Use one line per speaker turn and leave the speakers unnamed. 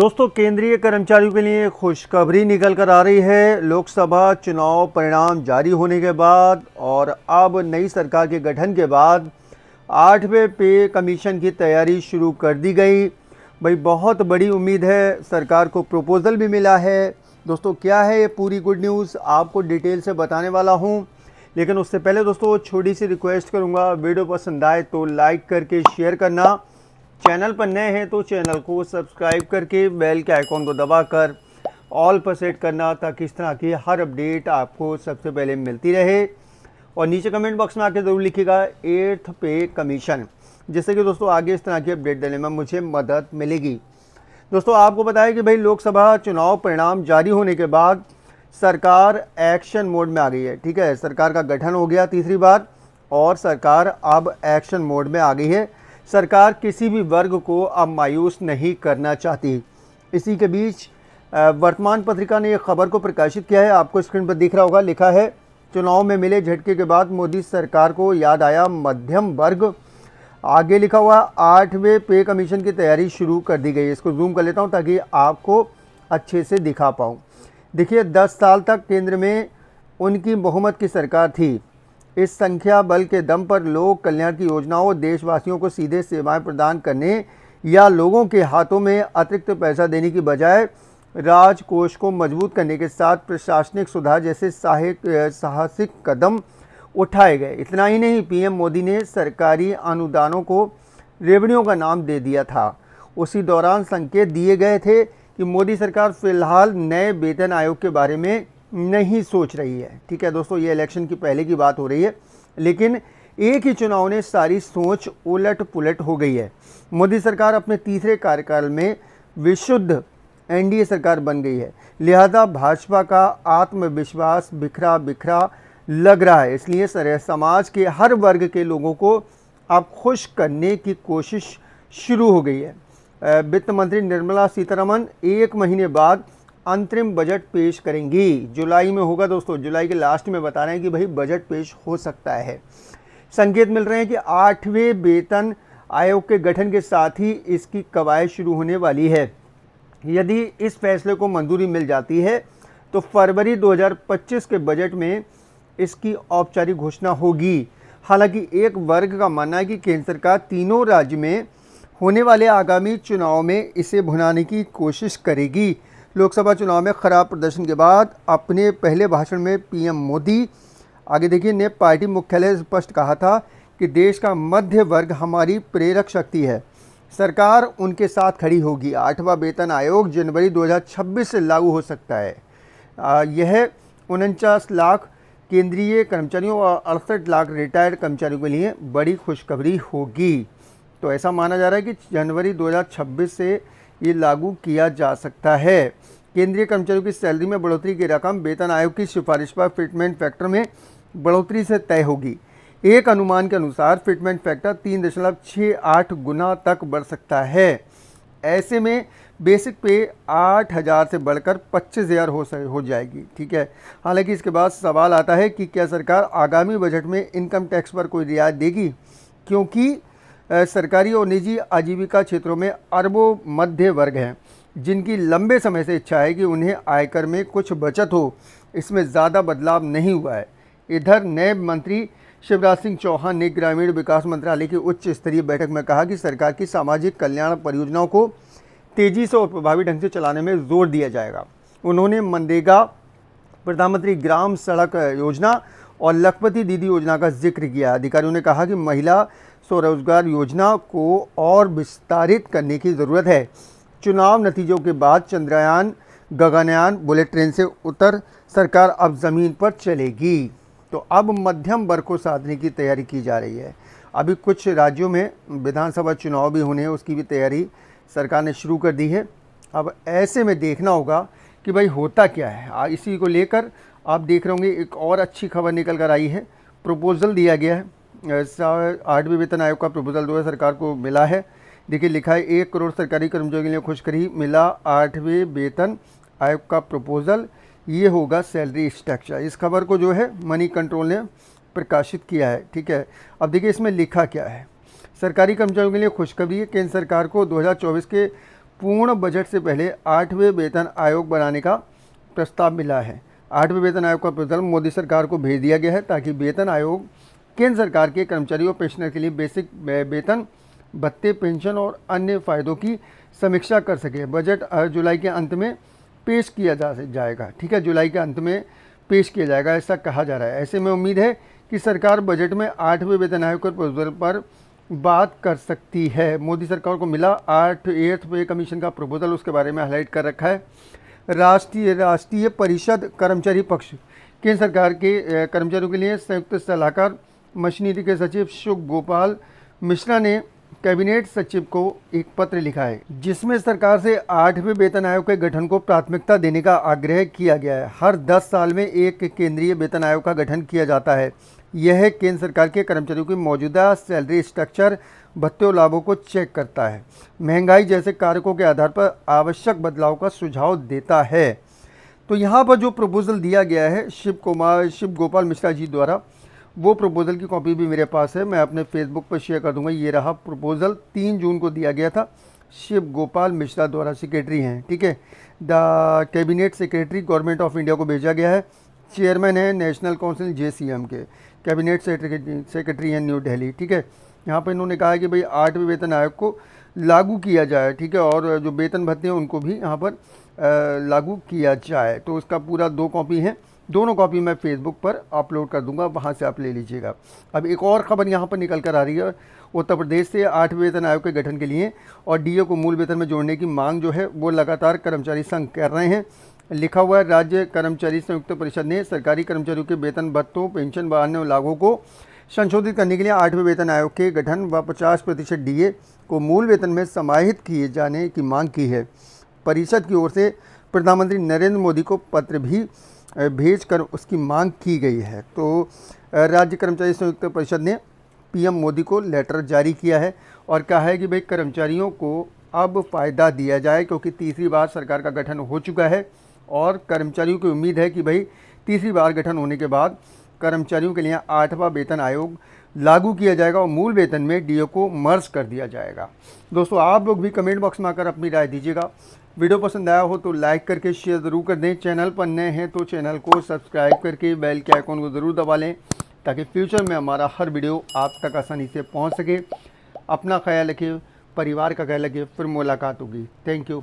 दोस्तों, केंद्रीय कर्मचारियों के लिए खुशखबरी निकल कर आ रही है। लोकसभा चुनाव परिणाम जारी होने के बाद और अब नई सरकार के गठन के बाद 8वें पे कमीशन की तैयारी शुरू कर दी गई। भाई, बहुत बड़ी उम्मीद है। सरकार को प्रपोजल भी मिला है। दोस्तों, क्या है ये पूरी गुड न्यूज़, आपको डिटेल से बताने वाला हूँ। लेकिन उससे पहले दोस्तों छोटी सी रिक्वेस्ट करूँगा, वीडियो पसंद आए तो लाइक करके शेयर करना। चैनल पर नए हैं तो चैनल को सब्सक्राइब करके बेल के आइकॉन को दबाकर ऑल पर सेट करना, ताकि इस तरह की हर अपडेट आपको सबसे पहले मिलती रहे। और नीचे कमेंट बॉक्स में आके ज़रूर लिखिएगा 8th पे कमीशन, जिससे कि दोस्तों आगे इस तरह की अपडेट देने में मुझे मदद मिलेगी। दोस्तों, आपको बताया कि भाई लोकसभा चुनाव परिणाम जारी होने के बाद सरकार एक्शन मोड में आ गई है। ठीक है, सरकार का गठन हो गया तीसरी बार और सरकार अब एक्शन मोड में आ गई है। सरकार किसी भी वर्ग को अब मायूस नहीं करना चाहती। इसी के बीच वर्तमान पत्रिका ने एक खबर को प्रकाशित किया है, आपको स्क्रीन पर दिख रहा होगा। लिखा है, चुनाव में मिले झटके के बाद मोदी सरकार को याद आया मध्यम वर्ग। आगे लिखा हुआ 8वें पे कमीशन की तैयारी शुरू कर दी गई है। इसको जूम कर लेता हूं ताकि आपको अच्छे से दिखा पाऊँ। देखिए, 10 साल तक केंद्र में उनकी बहुमत की सरकार थी। इस संख्या बल के दम पर लोक कल्याण की योजनाओं, देशवासियों को सीधे सेवाएं प्रदान करने या लोगों के हाथों में अतिरिक्त पैसा देने की बजाय राजकोष को मजबूत करने के साथ प्रशासनिक सुधार जैसे साहसिक कदम उठाए गए। इतना ही नहीं, पीएम मोदी ने सरकारी अनुदानों को रेवड़ियों का नाम दे दिया था। उसी दौरान संकेत दिए गए थे कि मोदी सरकार फिलहाल नए वेतन आयोग के बारे में नहीं सोच रही है। ठीक है दोस्तों, ये इलेक्शन की पहले की बात हो रही है, लेकिन एक ही चुनाव ने सारी सोच उलट पुलट हो गई है। मोदी सरकार अपने तीसरे कार्यकाल में विशुद्ध एनडीए सरकार बन गई है, लिहाजा भाजपा का आत्मविश्वास बिखरा बिखरा लग रहा है। इसलिए समाज के हर वर्ग के लोगों को अब खुश करने की कोशिश शुरू हो गई है। वित्त मंत्री निर्मला सीतारमण 1 महीने बाद अंतरिम बजट पेश करेंगी। जुलाई में होगा दोस्तों, जुलाई के लास्ट में बता रहे हैं कि भाई बजट पेश हो सकता है। संकेत मिल रहे हैं कि 8वें वेतन आयोग के गठन के साथ ही इसकी कवायद शुरू होने वाली है। यदि इस फैसले को मंजूरी मिल जाती है तो फरवरी 2025 के बजट में इसकी औपचारिक घोषणा होगी। हालांकि एक वर्ग का मानना है कि केंद्र सरकार तीनों राज्य में होने वाले आगामी चुनाव में इसे भुनाने की कोशिश करेगी। लोकसभा चुनाव में खराब प्रदर्शन के बाद अपने पहले भाषण में पीएम मोदी, आगे देखिए, ने पार्टी मुख्यालय से स्पष्ट कहा था कि देश का मध्य वर्ग हमारी प्रेरक शक्ति है, सरकार उनके साथ खड़ी होगी। 8वां वेतन आयोग जनवरी 2026 से लागू हो सकता है। यह 49 लाख केंद्रीय कर्मचारियों और 68 लाख रिटायर्ड कर्मचारियों के लिए बड़ी खुशखबरी होगी। तो ऐसा माना जा रहा है कि जनवरी 2026 से ये लागू किया जा सकता है। केंद्रीय कर्मचारियों की सैलरी में बढ़ोतरी की रकम वेतन आयोग की सिफारिश पर फिटमेंट फैक्टर में बढ़ोतरी से तय होगी। एक अनुमान के अनुसार फिटमेंट फैक्टर 3.68 गुना तक बढ़ सकता है। ऐसे में बेसिक पे 8,000 से बढ़कर 25,000 हो जाएगी। ठीक है, हालांकि इसके बाद सवाल आता है कि क्या सरकार आगामी बजट में इनकम टैक्स पर कोई रियायत देगी, क्योंकि सरकारी और निजी आजीविका क्षेत्रों में अरबों मध्य वर्ग हैं जिनकी लंबे समय से इच्छा है कि उन्हें आयकर में कुछ बचत हो। इसमें ज़्यादा बदलाव नहीं हुआ है। इधर नए मंत्री शिवराज सिंह चौहान ने ग्रामीण विकास मंत्रालय की उच्च स्तरीय बैठक में कहा कि सरकार की सामाजिक कल्याण परियोजनाओं को तेज़ी से और प्रभावी ढंग से चलाने में जोर दिया जाएगा। उन्होंने मनरेगा, प्रधानमंत्री ग्राम सड़क योजना और लखपति दीदी योजना का जिक्र किया। अधिकारियों ने कहा कि महिला स्वरोजगार योजना को और विस्तारित करने की ज़रूरत है। चुनाव नतीजों के बाद चंद्रयान, गगनयान, बुलेट ट्रेन से उतर सरकार अब ज़मीन पर चलेगी। तो अब मध्यम वर्ग को साधने की तैयारी की जा रही है। अभी कुछ राज्यों में विधानसभा चुनाव भी होने हैं, उसकी भी तैयारी सरकार ने शुरू कर दी है। अब ऐसे में देखना होगा कि भाई होता क्या है। इसी को लेकर आप देख रहे होंगे एक और अच्छी खबर निकल कर आई है। प्रपोजल दिया गया है, 8वें वेतन आयोग का प्रपोजल जो है सरकार को मिला है। देखिए, लिखा है 1 करोड़ सरकारी कर्मचारियों के लिए खुशखबरी मिला 8वें वेतन आयोग का प्रपोजल। ये होगा सैलरी स्ट्रक्चर। इस खबर को जो है मनी कंट्रोल ने प्रकाशित किया है। ठीक है, अब देखिए इसमें लिखा क्या है। सरकारी कर्मचारियों के लिए खुशखबरी है। केंद्र सरकार को 2024 के पूर्ण बजट से पहले 8वें वेतन आयोग बनाने का प्रस्ताव मिला है। 8वें वेतन आयोग का प्रस्ताव मोदी सरकार को भेज दिया गया है ताकि वेतन आयोग केंद्र सरकार के कर्मचारियों और पेंशनर के लिए बेसिक वेतन, भत्ते, पेंशन और अन्य फ़ायदों की समीक्षा कर सके। बजट जुलाई के अंत में पेश किया जाएगा। ठीक है, जुलाई के अंत में पेश किया जाएगा, ऐसा कहा जा रहा है। ऐसे में उम्मीद है कि सरकार बजट में 8वें वेतन आयोग के प्रपोजल पर बात कर सकती है। मोदी सरकार को मिला 8th पे कमीशन का प्रपोजल, उसके बारे में हाईलाइट कर रखा है। राष्ट्रीय परिषद कर्मचारी पक्ष केंद्र सरकार के कर्मचारियों के लिए संयुक्त सलाहकार मशीनरी के सचिव शिव गोपाल मिश्रा ने कैबिनेट सचिव को एक पत्र लिखा है, जिसमें सरकार से 8वें वेतन आयोग के गठन को प्राथमिकता देने का आग्रह किया गया है। हर 10 साल में एक केंद्रीय वेतन आयोग का गठन किया जाता है। यह केंद्र सरकार के कर्मचारियों की मौजूदा सैलरी स्ट्रक्चर, भत्ते और लाभों को चेक करता है, महंगाई जैसे कारकों के आधार पर आवश्यक बदलाव का सुझाव देता है। तो यहाँ पर जो प्रपोजल दिया गया है शिव गोपाल मिश्रा जी द्वारा, वो प्रपोजल की कॉपी भी मेरे पास है, मैं अपने फेसबुक पर शेयर कर दूंगा। ये रहा प्रपोजल, 3 जून को दिया गया था, शिव गोपाल मिश्रा द्वारा, सेक्रेटरी हैं। ठीक है, the cabinet secretary government of India को भेजा गया है। चेयरमैन है नेशनल काउंसिल JCM के, कैबिनेट सेक्रेटरी हैं न्यू दिल्ली। ठीक है, यहाँ पर इन्होंने कहा है कि भाई 8वें वेतन आयोग को लागू किया जाए। ठीक है, और जो वेतन भत्ते हैं उनको भी यहाँ पर लागू किया जाए। तो उसका पूरा 2 कॉपी हैं, दोनों कॉपी मैं फेसबुक पर अपलोड कर दूंगा, वहाँ से आप ले लीजिएगा। अब एक और खबर यहाँ पर निकल कर आ रही है, उत्तर प्रदेश से 8वें वेतन आयोग के गठन के लिए और DA को मूल वेतन में जोड़ने की मांग जो है वो लगातार कर्मचारी संघ कर रहे हैं। लिखा हुआ है, राज्य कर्मचारी संयुक्त परिषद ने सरकारी कर्मचारियों के वेतन, भत्तों, पेंशन व अन्य लाभों को संशोधित करने के लिए 8वें वेतन आयोग के गठन व 50% DA को मूल वेतन में समाहित किए जाने की मांग की है। परिषद की ओर से प्रधानमंत्री नरेंद्र मोदी को पत्र भी भेजकर उसकी मांग की गई है। तो राज्य कर्मचारी संयुक्त परिषद ने PM मोदी को लेटर जारी किया है और कहा है कि भाई कर्मचारियों को अब फ़ायदा दिया जाए, क्योंकि तीसरी बार सरकार का गठन हो चुका है और कर्मचारियों की उम्मीद है कि भाई तीसरी बार गठन होने के बाद कर्मचारियों के लिए 8वां वेतन आयोग लागू किया जाएगा और मूल वेतन में DA को मर्ज कर दिया जाएगा। दोस्तों, आप लोग भी कमेंट बॉक्स में आकर अपनी राय दीजिएगा। वीडियो पसंद आया हो तो लाइक करके शेयर ज़रूर कर दें। चैनल पर नए हैं तो चैनल को सब्सक्राइब करके बेल के आइकॉन को ज़रूर दबा लें, ताकि फ्यूचर में हमारा हर वीडियो आप तक आसानी से पहुंच सके। अपना ख्याल रखिए, परिवार का ख्याल रखिए। फिर मुलाकात होगी। Thank you.